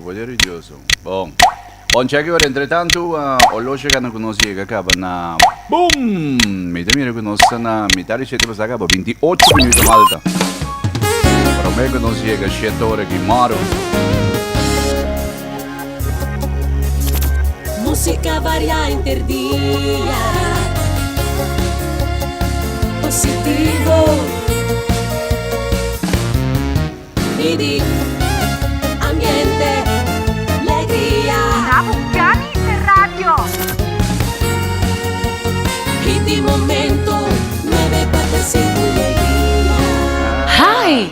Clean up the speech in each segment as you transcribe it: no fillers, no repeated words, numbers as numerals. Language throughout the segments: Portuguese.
poder de Deus. Bom. Bom, cheque ora, entretanto, o loja que não conhece que acaba na... Boom! Me também conhece na metade de 7 horas acaba 28 minutos malta. Para me conhece que 7 horas que moro. Música varia interdia. Positivo. Midi. Ambiente. Legria. Nabucani per radio. Hit di momento. 945 Legria. Hi,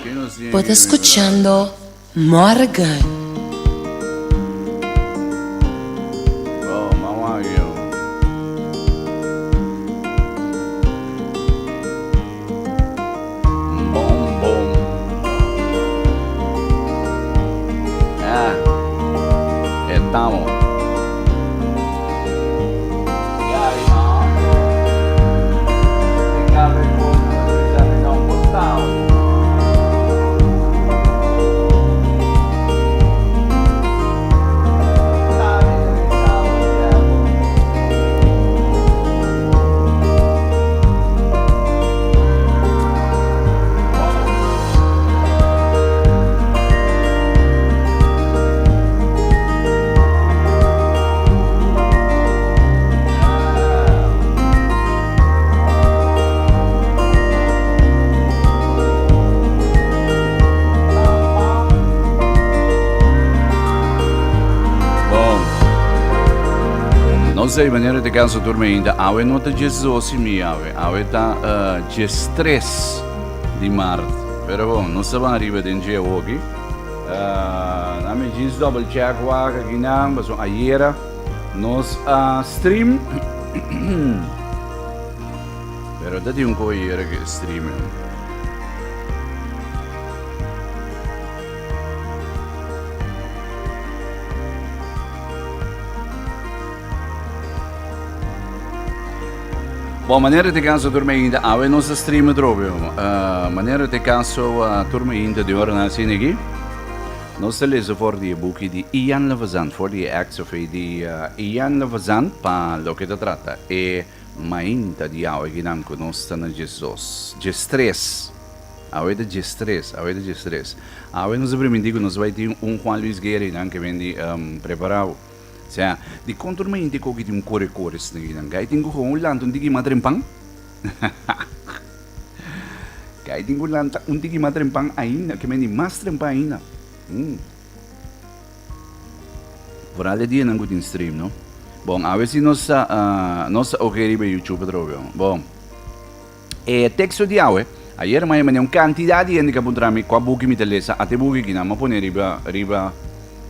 pod escuchando Morgan. Não sei maneira de canso dormir ainda. Awe não está Jesus em mim, awe está de estresse de Marte. Pero bom, não se vai arriba de dia hoje. Na minha diz double check waga aqui não, mas ayer nos stream. Pero dá de coisa que stream. Bom, maneira de canso dormir ainda, awe nos stream drobe. Maneira de canso dormir ainda de hora na cine aqui. Nós lezen voor die boekje die Ian Levazan, voor die acts of die Ian Levazan, pa lo que te trata. E mainta di awe ginam conosca na Jesus. De stress. Awe de stress, awe de stress. Awe nos primeiro nos vai ter Juan Luis Guerra que vem de preparado. Cioè, di contormenti che ti un cuore sneghi, che ti un lanto un tiki matrempang. Che ti un lanto un tiki matrempang aina, che mendi mastrempang aina. Vorrei dire non in stream, no? Bom, a ver se nossa ok per YouTube proprio. Bom. E texto di awe, ayer mai mane un quantità di gente che puntrami qua buchi mi telesa, a te buchi che non pone riba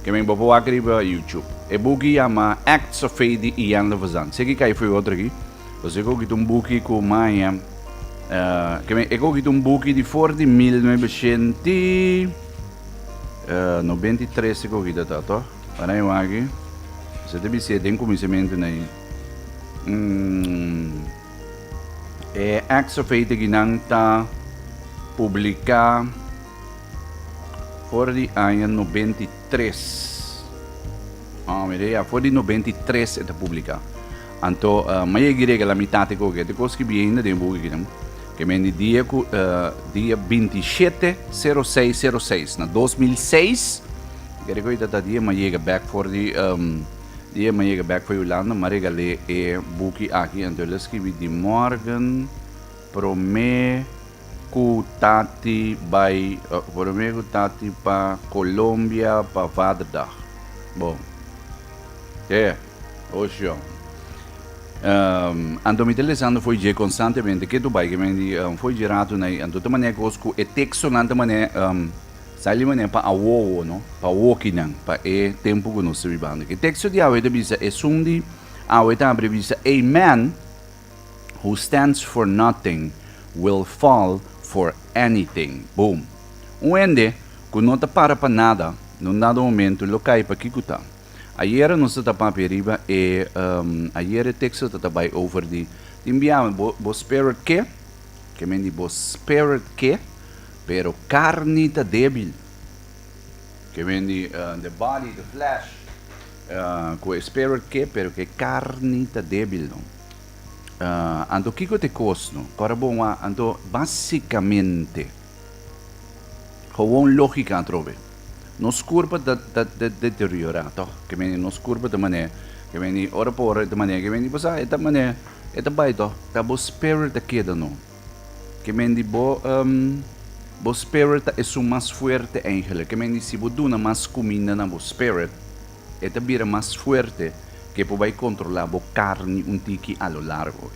che mi bobo riba YouTube. E buki chama Acts of Faith di Ian Levazan. Se que cai foi outro aqui. Você cogi um buki com Maia. Que cogi um buki de fora de 1993 se cogi da tato. Para eu aqui. Você deve ser tem conhecimento aí. É Acts of Faith que não tá publicar fora de ano 93. Mira, foi de 93 é publicado. Então, mas eu diria que a metade que eu consegui ainda de um pouco que me dia 27/06/06 na 2006. Eu recordo que dia mas chega back for the dia mas chega back for Holanda, mas regalei e book aqui então eu escrevi de Morgan prome kutati by prome kutati para Colômbia para Vaderdag. Bom. É, hoje ando me interessando foi de constantemente que tu vai que me foi gerado na ando de maneira cosco e texto na maneira sai maneira para awo no para walking para e tempo que nós vivamos que texto de awe de bisa é sundi awe tá brevisa a man who stands for nothing will fall for anything. Boom. Ende que não tá para nada num dado momento lo cai para kikuta. Ayer nós estava periba e ayer o texto estava over de enviamos bo spirit que me bo spirit que pero carne tá débil que vem the body, the flesh, com spirit que, pero que carne tá débil, não. Ando kiko te cosno, para bom ando basicamente, gewoon lógica trove. Nos curva da deteriorado, que vem nos curva da maneira, que vem ora por ora da maneira, que vem basta esta maneira, esta baito, tá bo spirit da queda não. Que vem bo spirit é o mais forte ángel, que vem se bo duna mais comida na bo spirit, esta vira mais forte. Que vai controlar a carne um tiki a lo largo.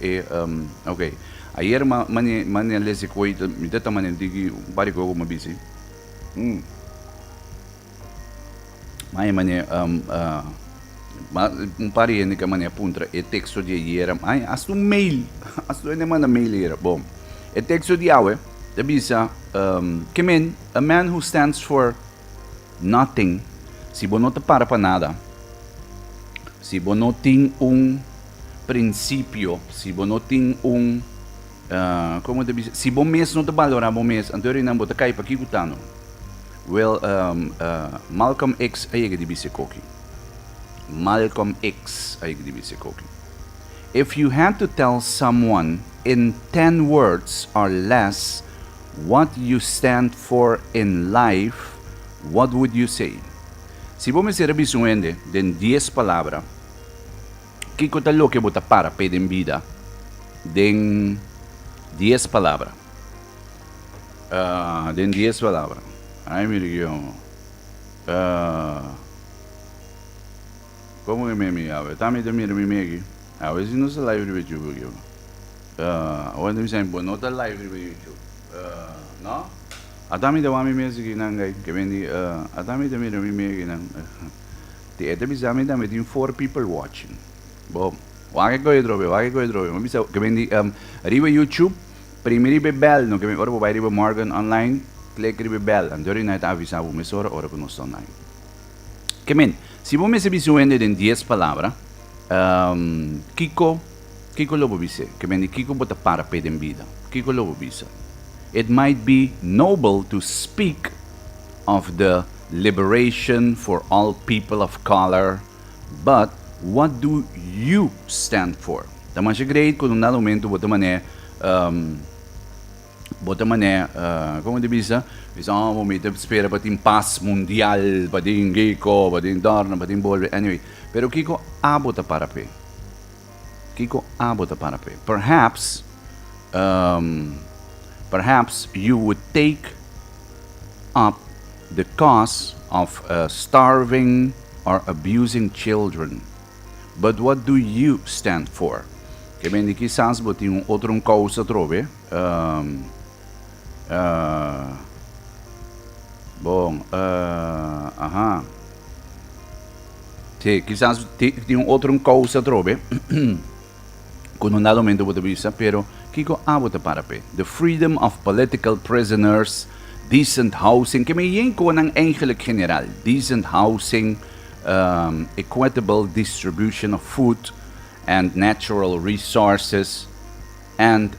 Ok. Ayer mane lese coisa, me dá maneira de várias coisas como bisi. Mas mane pari que mane puntra e texto de ayer, ai as um mail, as tu manda mail era. Bom. E texto de awe, da bisa que a man who stands for nothing, se bonota para nada. Se você não tem princípio, se você não tem como te dizer, se você mesmo não te valora, você mesmo, então não você cai para aqui gutano. Well, Malcolm X aí que disse coque. Malcolm X aí que disse coque. If you had to tell someone in 10 words or less what you stand for in life, what would you say? Se você me ser abisuende de 10 palavras, que coisa lo que você para pedir vida, de 10 palavras. De 10 palavras. Ai, meu Deus. Como que me llama? Tá me dando me aqui. A vezes não se live do YouTube aqui. Onde me sempre não tá live do YouTube. Não? Atami da wami mesmo aqui não gai. Que vem atami da me aqui não. Te é bisa me da me tem 4 people watching. Bom, wage ko idrobe. Mas bisa que vem arriba YouTube, primeiro bell, no que vem ora vai arriba Morgan online, click arriba bell, andori na ta avisa o mesora ora con nostro online. Que men, se você me se visuende em 10 palavras, Kiko lobo bise, que vem Kiko bota para pedir vida. Kiko lobo bisa. It might be noble to speak of the liberation for all people of color, but what do you stand for? Também é great quando num momento bota mané, como diz, momento espera para ter paz mundial, para ter Kiko, para ter dorna, para ter bolve, anyway. Pero Kiko bota para pé. Perhaps you would take up the cause of starving or abusing children. But what do you stand for? Que bem que quizás botem outra causa trove. Sim, quizás tem outra causa trove. Com um dado momento bote bisa, pero Kiko bota para pé. The freedom of political prisoners, decent housing, que me yenko ng eigenlijk general, decent housing, equitable distribution of food and natural resources, and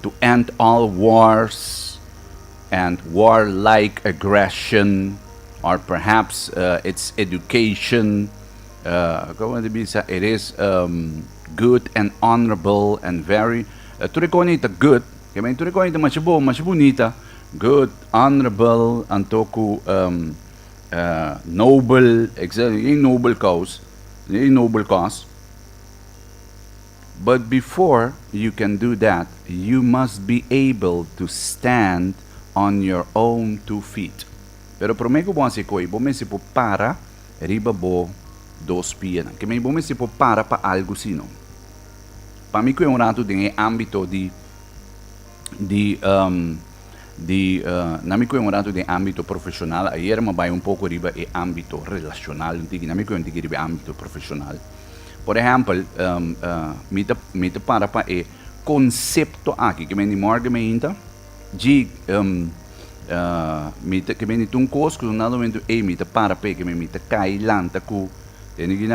to end all wars and warlike aggression, or perhaps its education. It is good and honorable and very good. Que men turekonita mas bonita, good, honorable, antoku noble, exactly noble cause. But before you can do that, you must be able to stand on your own 2 feet. Pero promego bom se coi, bom se para riba bo 2 pies. Que men bom se para algo sino. Para mim que é rato de âmbito na mim que é rato de âmbito profissional, ayer me vai pouco riba e âmbito relacional, na mim que é riba âmbito profissional. Por exemplo, me para e conceito aqui que me morga me ainda de que me tung cosco no momento me para que me cai lanta ku tem que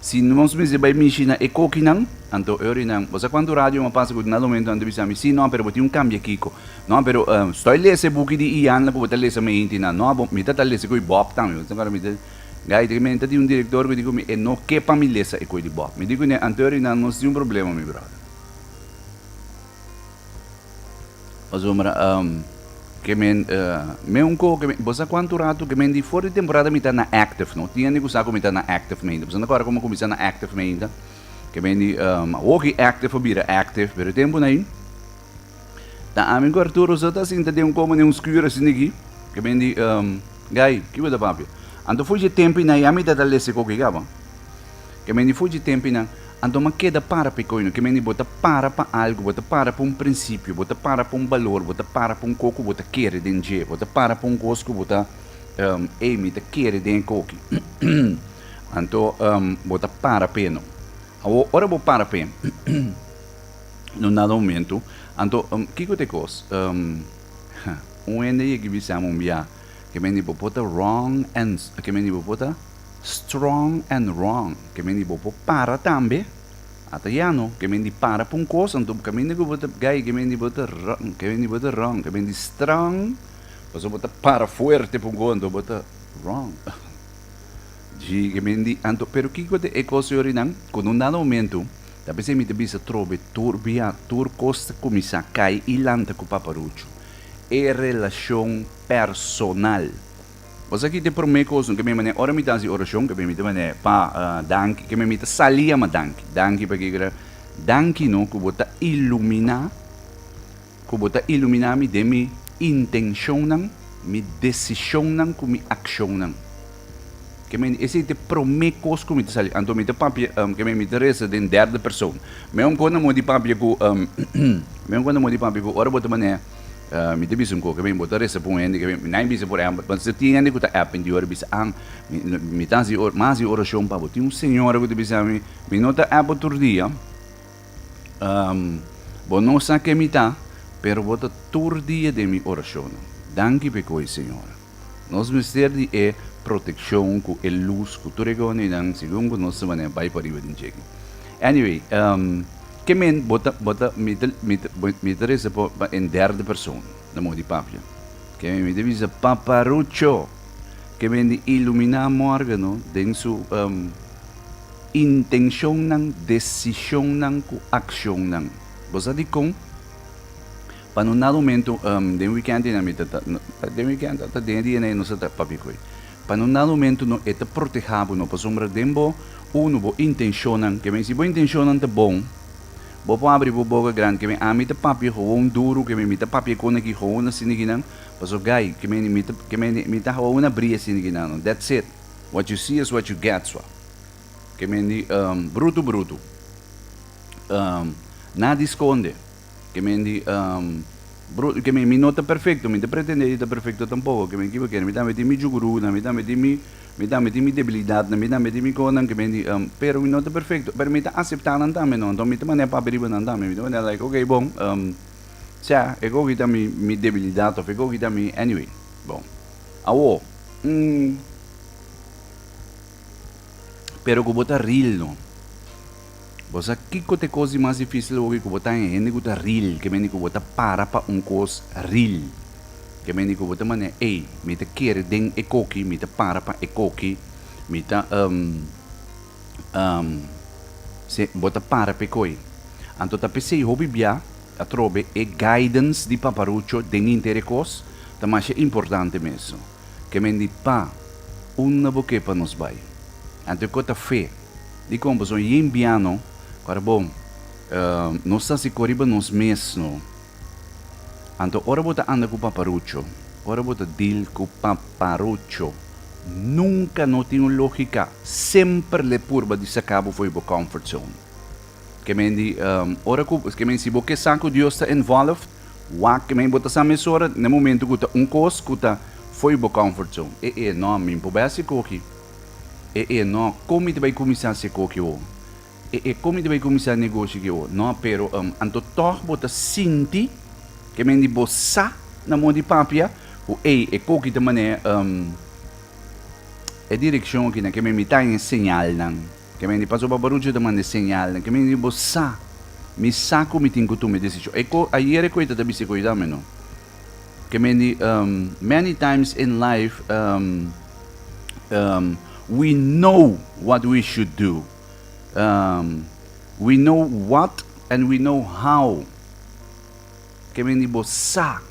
se nós me vai mexer e coque não, então eu não, você quando o rádio me passa com nada momento antes de me sim, não, pero botar cambio aqui, não, pero estou lendo esse book de Ian, não vou ler essa minha intina, não, me tá ler esse coi Bob também, então agora me tá, gai, que me tá de diretor que digo me, não que para me ler essa coi de Bob, me digo né, anterior não, nós tem problema, meu brother. Que men que você quanto rato que men di fora de temporada me tá na active não tinha nem gostado me tá na active ainda você agora como começar na active ainda que men di walkie active bira active pero tempo naí tá a mim Arturo só tá assim tá de como nem escuro assim aqui que men di gai que vai dar papi ando foi de tempo na a me tá lesse com que gaba que men di foi de tempo na ando ma queda para pecoino que meni bota para algo bota para princípio bota para valor bota para coco bota querer denje bota para cosco bota me te querer den coque anto bota para peno ora bo para pen no nada momento anto que te cos ende que bisamo bia que meni bota wrong and que meni bota strong and wrong que meni bopo para também atayano que meni para pun coisa então que meni bota gai que meni bota wrong que meni strong você bota para forte pun coisa então bota wrong de que meni anto pero que é coisa orinan com um dado momento da pessoa me bisa trobe turbia tur costa começa cai ilanta com paparucho é relação personal. Você aqui tem por meio coisa que me mane ora me dá se oração que me mane pa dank que me mita salia ma dank para que dank no que bota ilumina mi de mi intenção mi decisão com mi ação que me esse te promete coisa que me sali anto me te papi que me interessa de derde pessoa me quando mo di papi com ora bota mane mi te bisum ko que me botar essa pun ende que me nem bisa por amba mas se tinha ende que tá app de hora bisa mi tansi or mas oração pa botar senhora que te bisa mi nota app tur dia bo não sa que mi tá pero bota tur dia de mi oração danke pe coi senhora nos misteri é proteção com a luz com tudo que não segundo nós se vai para riba de cheque anyway que men bota me interessa em derde pessoa na mão de papia que me devisa paparucho que me ilumina morgano den su intenção nang decisão nang ku ação nang você di com para um momento de weekend na mita de weekend tá de dia não se tá papi coi para um momento no é te protegado no para sombra dembo uno bo intenção nang que me se bo intenção nang tá bom Bopo abri bo boca grande que me amita papi gewoon duro que me mita papi com aqui gewoon assim ninguém paso gai que me mita gewoon abrir assim ninguém that's it what you see is what you get so que me bruto nada esconde que me bruto que me nota perfeito me pretende estar perfeito tampoco que me equivoquei me dá mi juguru me dá mi debilidade me dá mi conan que me pero me nota perfeito pero me tá aceitar também não então me tá maneira para abrir também me tá like okay bom já eu gosto da mi debilidade eu gosto da mi anyway bom awo pero que botar real não você aqui que te coisa mais difícil hoje que botar em que botar real que me que botar para coisa real que me que botar mané ei me te quer den e coqui me te para e coqui me ta se botar para pe coi anto ta pensei hobby bia a trobe e guidance di paparucho den intere cos ta mais importante mesmo que me di pa una boque para nos vai anto cota fé di como so em piano agora bom nós está se corriba nos mesmo anto ora bota anda com paparucho ora bota deal com paparucho nunca não tem lógica sempre le purba de sacabo foi bo comfort zone que me di ora que me si bo que saco Deus está involved wa que me bota sa mesora no momento que cos que foi bo comfort zone não me pobesse coqui não como te vai começar a se coqui como te vai começar a negócio que não pero anto toch bota sinti que me di bossa na mão de papia o coqui de mané é direção que me tá em señal nan Que me passou para barulho de uma señal, que me digo sa, me saco me tenho tu me decision. Eko ayer coita da bisi coida meno. Que me di many times in life we know what we should do. We know what and we know how. Que me di sa.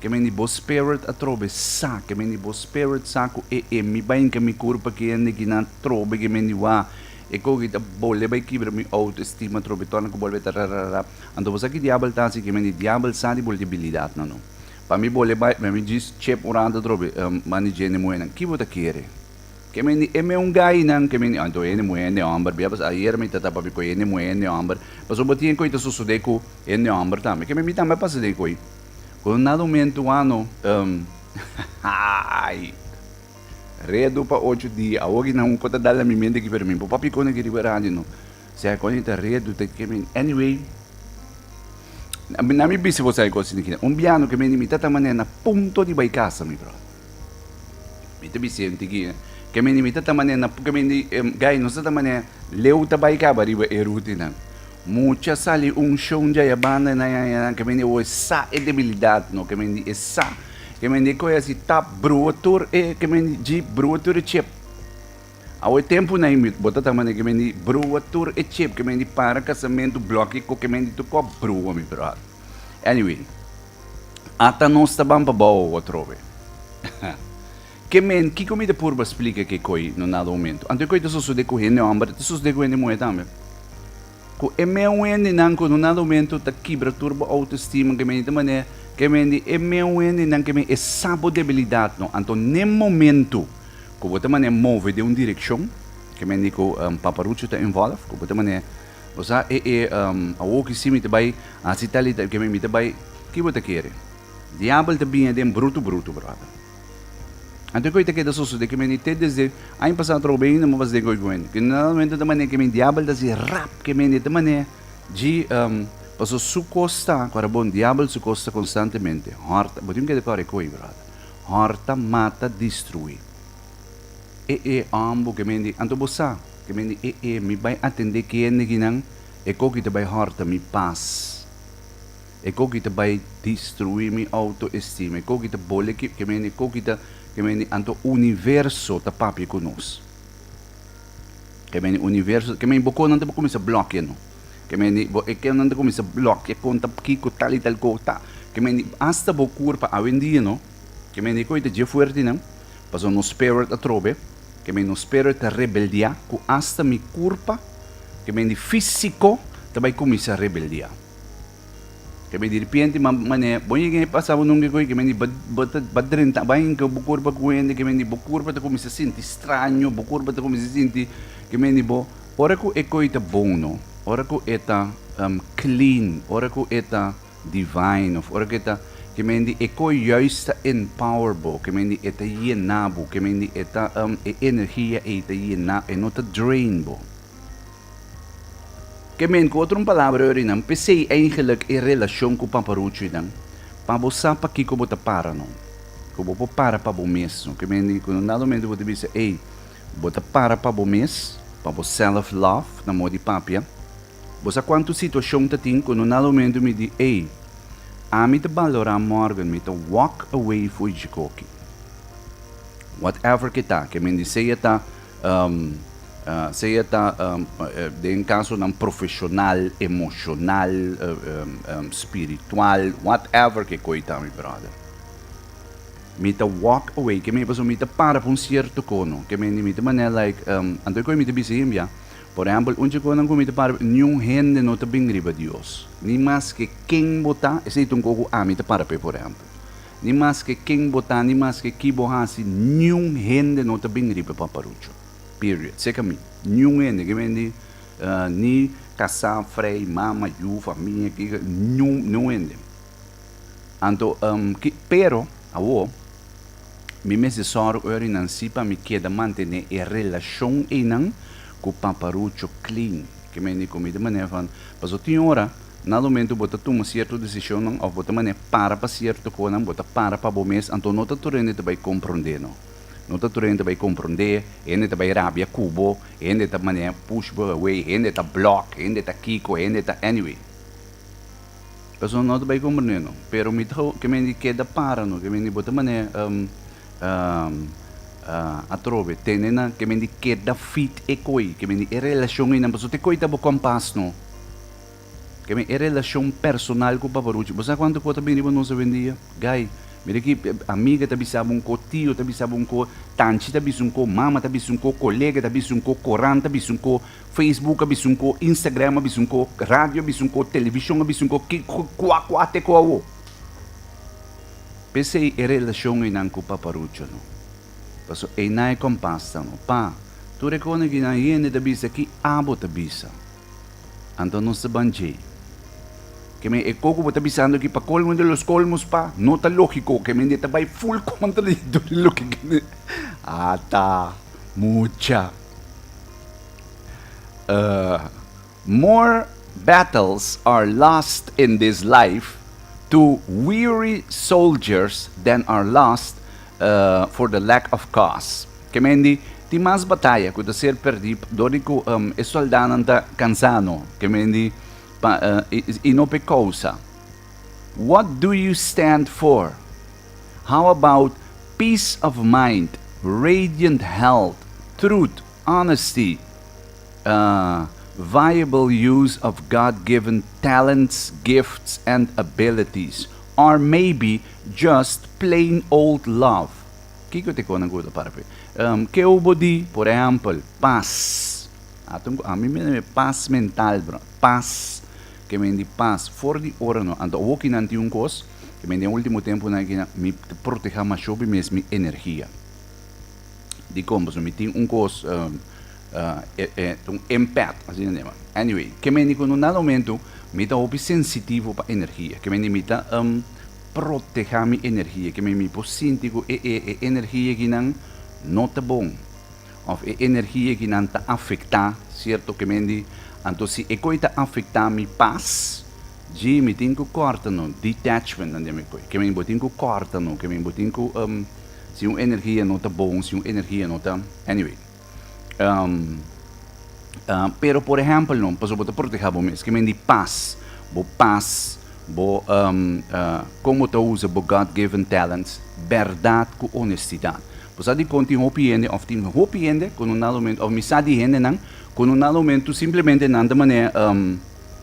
Que me bo spirit atrobe sa, que me bo spirit saco mi bain que mi curpa que ande que na trobe que me wa e ko kita bolle bai kibra mi autoestima trobe torna ko bolve tararara ando você que diablo tá assim que me diablo sa di bolabilidade não para mi bolle bai me diz chep oranda trobe mani gene moena que bota querer que me é um gai não que me ando ene moene amber biabas ayer me tata papi ko ene moene amber mas o botinho coita susudeco ene amber também que me também passa de coi quando nada momento ano ai redo para 8 dias hoje não conta dá minha mente aqui para mim para papi quando que liberado não se a quando está redo tem que me anyway na minha bisa você aí coisa aqui piano que me imita também na ponto de vai casa meu brother me te bisa aqui que me imita também na que me gai não sei também leu tá vai cá bariba erutina mucha sali show ya banda na que me o essa é debilidade no que me essa que me coisa assim tá brutor e que me de brutor chip ao tempo na imit bota também que me brutor e chip que me para casamento bloque que me tu co brua mi brother anyway ata não está bem para boa outro que men que comida purba explica que coi no nada momento antes coi isso de correndo amber isso de correndo muito também ko meu ende não no nada momento tá quebra turbo autoestima que me também que me meu ende não que me é sabo debilidade não então nem momento que você também move de uma direção que me digo paparucho tá envolve que você também você a o que sim me vai a citalidade que me vai que você quer diabo tá bem de bruto brother então coisa que da sosso de que me te desde aí passar bem não mas de coisa que normalmente também que me diabo da se rap que me também de passou su costa agora bom diabo su costa constantemente horta botim que decora coi brother horta mata destrui ambo que me anto bossa que me me vai atender que é ninguém e co que te vai horta mi paz e co que te vai destruir mi autoestima e co que te bole que me co que me anto universo ta papi conosco que me universo que me bocou não te começa bloquear não que me que não te começa bloquear conta kiko tal e tal coisa que me hasta bocur para avendia não que me coisa de forte não passou no spirit a trobe que me no spirit a rebeldia com hasta mi curpa que me físico também começa a rebeldia que me de repente mané bom que passava num que me badren tá bem que bucur para que me bucur para começa a sentir estranho bucur para começa a sentir que me bo ora que é coisa bom não ora que é clean ora que é divine ora que é que me é coisa justa empowerable que me é llenabo que me é energia é llena é não tá drainable que men com outra palavra ori não pensei eigenlijk em relação com o paparucho não para você para que como tá para não como para o mesmo que men quando nada momento você diz ei bota para o mês para o self love na modo de papia você quanto situação tá tem quando nada momento me diz ei a mim te valorar morgen me te walk away for jikoki whatever que tá que men diz sei tá seja em caso de profissional, emocional, espiritual, whatever que coisa, meu brother. Me ta walk away, que me passou me ta para um certo cono, que me ta maneira like, ando que me ta bisim ya, por exemplo, onde cono que me ta para nenhum gente não ta bem riba Deus, nem mais que quem botar, esse é um coco me ta para por exemplo, nem mais que quem botar, nem mais que que borrasi, nenhum gente não ta bem riba paparucho. Period. Seca me. Nenhum ende que me ni casar, frei, mama, you, família, que nenhum ende. Então, pero, me necessário ori não se para me queda manter a relação inang com o paparucho clean. Que me ni comida maneira van. Paso tinha hora, na momento bota toma certa decisão não, ou bota maneira para certo coisa, bota para bom mês, então não tá tornando te vai compreender não. não tá turente vai compreender, ainda tá vai rabia cubo, ainda tá mané push away, ainda tá block, ainda tá kiko, ainda tá anyway. Pessoal não tá vai compreender, não. Pero mito que me queda para, não, que me bota mané a trove, tenena que me queda fit e coi, que me relação ina, pessoal te coita bo compas, não. Que me relação personal com o paparucci. Você sabe quanto coisa bem não se vendia? Gai, mira aqui, amiga tá bisaba um co, tio tá bisaba um co, tanti tá bisaba um co, mama tá bisaba um co, colega tá bisaba um co, coran tá bisaba um co, Facebook tá bisaba um co, Instagram tá bisaba um co, rádio tá bisaba um co, televisão tá bisaba um co, qua te co. Pensei a relação ina com o paparucci, não. Passo e nai compasta, não. Pa, tu recone que na hiene tá bisaba aqui, abo tá bisaba. Então não se banjei. Que me ecoco bota bisando que para colmo de los colmos pa, no está lógico que me está by full contradictory lo que ata mucha. More battles are lost in this life to weary soldiers than are lost for the lack of cause. Que me ti mas batalha que ser perdido, dorico e soldado anda cansano, que me inope causa. What do you stand for? How about peace of mind, radiant health, truth, honesty, viable use of God-given talents, gifts, and abilities, or maybe just plain old love? Kiko te ko guda para pe. Que hubo di, por exemplo, paz. A mim me paz mental, bro. Paz. Que me di paz. For di ora no. Ando woki nanti un cos. Que me di último tempo na que me proteja mais sobre mi energia. Di como so me tin un cos un empath, assim né. Anyway, que me di con un momento me tá opi sensitivo pa energia. Que me di mita proteja mi energia. Que me posintico energia que não tá bom. Of energia que não tá afetar, certo? Que me di então, se eu coita afetar minha paz, de me tenho que cortar no detachment, não é mesmo? Que me tenho que cortar no, que me tenho que se uma energia não tá bom, se uma energia não tá, anyway. Pero por exemplo, não, posso botar proteger o mês, que me diz paz, como tu usa o God-given talents, verdade com honestidade. Pois aí conti hopiende, of tim hopiende, com um momento, of misadi hende não. Con un momento simplesmente nanta mané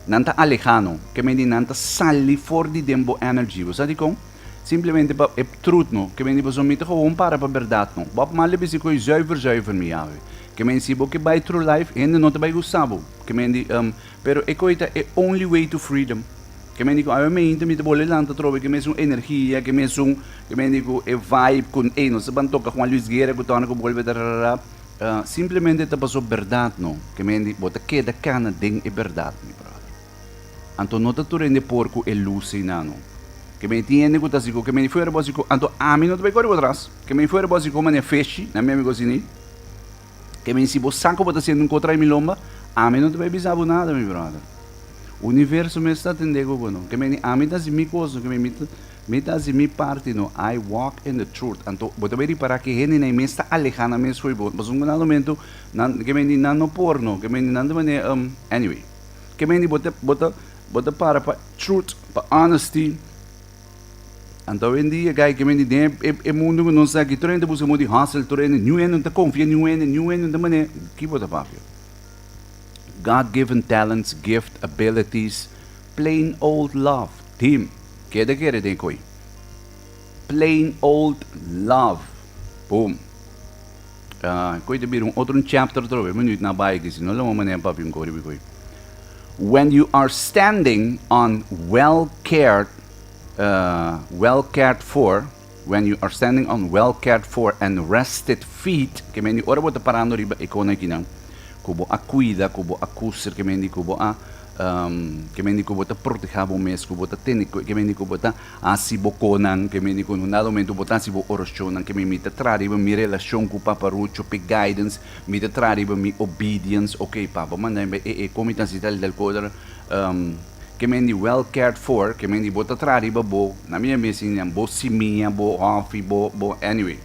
nanta alejano, que me di nanta sali for di dembo energy. Você sabe com? Simplesmente pa é truth no, que me di posso mito gewoon para verdade no. Bop male bisi coi zuiver mi ave. Que me si bo que by through life ainda não te vai gustavo. Que me di pero e coita é only way to freedom. Que me dico, me inte mi te bolle lanta trove que me son energia, que me dico e vibe con no se bantoca com a Luis Guerra que tona com bolve da simplesmente te passou verdade não, que me diz, bota que da cana ding é verdade, meu brother. Então não te turende porco e luz não, que me entende que tá assim, que me foi básico, então a mim não te vai correr atrás, que me foi básico mané feche, na minha amigo assim, que me se você saco bota sendo contra mi lomba, a mim não te vai bisar nada, meu brother. O universo me está atendendo bueno, que me a mim tá assim mi coisa, que me tá assim mi parte no, I walk in the truth. Então, bota ver para que gente nem me está alejando me foi bom, mas um momento que me não porno, que me não de maneira anyway, que me bota para truth, para honesty. Então, em dia, guy, que me diz, é mundo que não sabe que torrente busca muito hustle, torrente, new end, não confia, new end, de maneira, que bota para God-given talents, gift, abilities, plain old love, team. Queda tem coi. Plain old love. Boom. Coi de bir outro chapter trove, minuto na bike, se não lama mané papi coi. When you are standing on well cared for, when you are standing on well cared for and rested feet, que me ora bota parando riba icona aqui não. Kubo a cuida, kubo a kusser, que me kubo a que me dico bota proteger o mês, que bota técnico, que me dico bota asiboconan, que me dico no momento bota asibo oroshonan, que me mita trariba mi relação com o paparucho, pe guidance, mita trariba mi obedience, ok papa, manda como tá cital del quadro, que me di well cared for, que me di bota trariba bo, na minha mesinha bo siminha, bo off, bo anyway.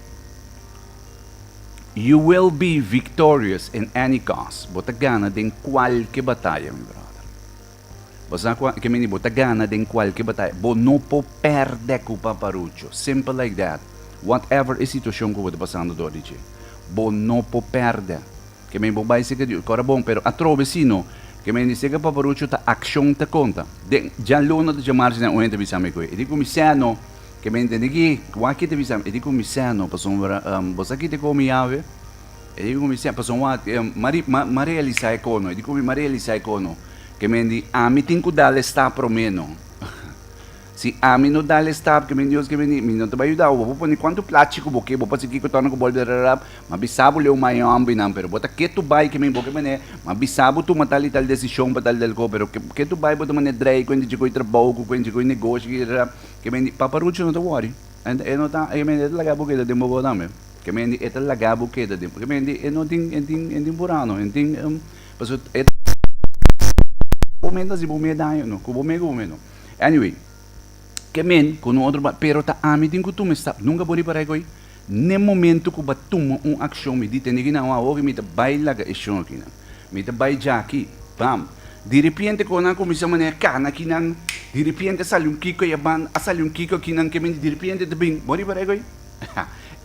You will be victorious in any cause. Bota gana din qualquer batalha, meu brother. Basta que me bota gana din qualquer batalha. Bo não po perde com paparucho. Simple like that. Whatever a situação que você passando do DJ. Bo não po perde. Que me vai ser que cora bom, pero a trove sino. Que me dice que paparucho ta action ta conta. De já luna de margem na oente bisame ko. E digo mi sano que me entende que qualquer bisame. E digo mi sano pa sombra você aqui te come ave. E digo mi sano pa sombra mari realizar econo. E digo mi mari realizar econo. Que me dice a mi tinco dale sta pro meno. Se a mim não dá stop, que me Deus que me não te vai ajudar, eu vou pôr quanto plástico porque vou fazer que eu torno com o bolo de rap, mas bisabo leu mais ambi não, pero bota que tu vai que me boque mané, mas bisabo tu matar tal decisão para tal del co, pero que tu vai bota mané drei quando digo trabalho, quando digo negócio que me paparucho não te worry, e não tá, e me é lagabo que da demo boda me, que me é lagabo que da demo, que me é não tem burano, tem, passo é momento assim, momento daí, não, com momento, anyway. Que men, com outro, pero ta ami din kutume sta, nunca bori para aí, nem momento que batuma action me dite ninguém não a hoje me te baila ga action aqui não, me te baila já aqui, bam, de repente quando a comissão mané cana aqui não, de repente sale kiko e ban, sale kiko aqui não que me de repente te bem, bori para aí,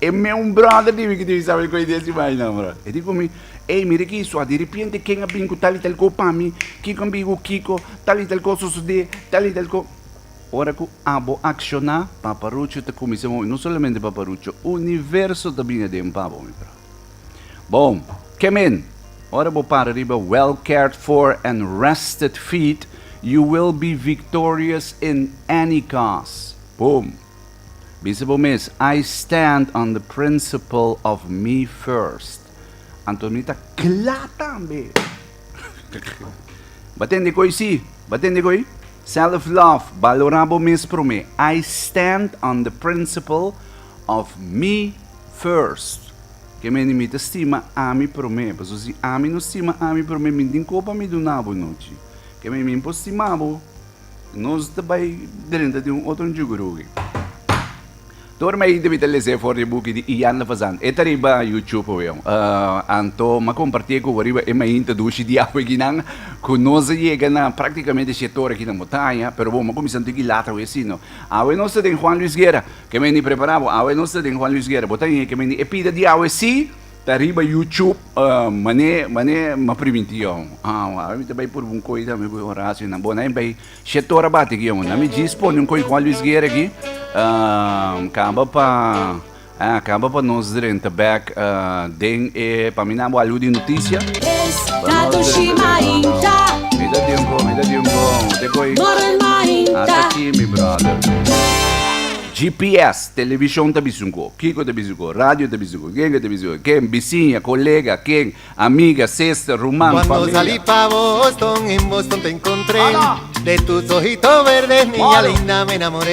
é meu brother que tu sabe que desse vai não, bro, e digo me, ei mire que isso, de repente quem a bem com tal e tal copa mi, kiko ambigo kiko, tal e tal coisa sucede, tal e tal coisa ora que abo accionar paparucho te comissão não somente paparucho o universo também é de pavo meu brother. Bom, kemen ora vou para riba well cared for and rested feet you will be victorious in any cause. Boom. Bispo mes I stand on the principle of me first. Antonita clatambe. Batende coi si, batende coi. Self-love, valorabo mes pro me. I stand on the principle of me first. Que me limita estima ami pro me. Porque se ami não estima ami pro me, me din copa me donavo noite. Que me impostimavo. Nós também dentro de outro jogo. Torna aí deve ter for the book de Ian na fazan. Eta riba YouTube eu. Anto ma compartilhar com riba e mai introduci di awe ginang conosce chega na praticamente settore aqui na montanha, pero bom, ma começando de lata o sino. Awe nossa tem Juan Luis Guerra, que me ni preparava. Awe nossa tem Juan Luis Guerra, botai que me ni epida di awe si ta riba YouTube mané ma preventio. Awe também por um coisa me vou Horácio na bona bem settore bate aqui, na me dispõe um coi Juan Luis Guerra aqui. Acaba para nós dizer back den para mim não algo de notícia. Me dá tempo, depois até aqui, meu brother. GPS, televisão tá bisungo, Kiko tá bisungo, rádio tá bisungo, quem tá bisungo, quem vizinha, colega, quem amiga, sexta, romano, Cuando salí pa' Boston, en Boston te encontré. De tus ojitos verdes, niña linda, me enamoré.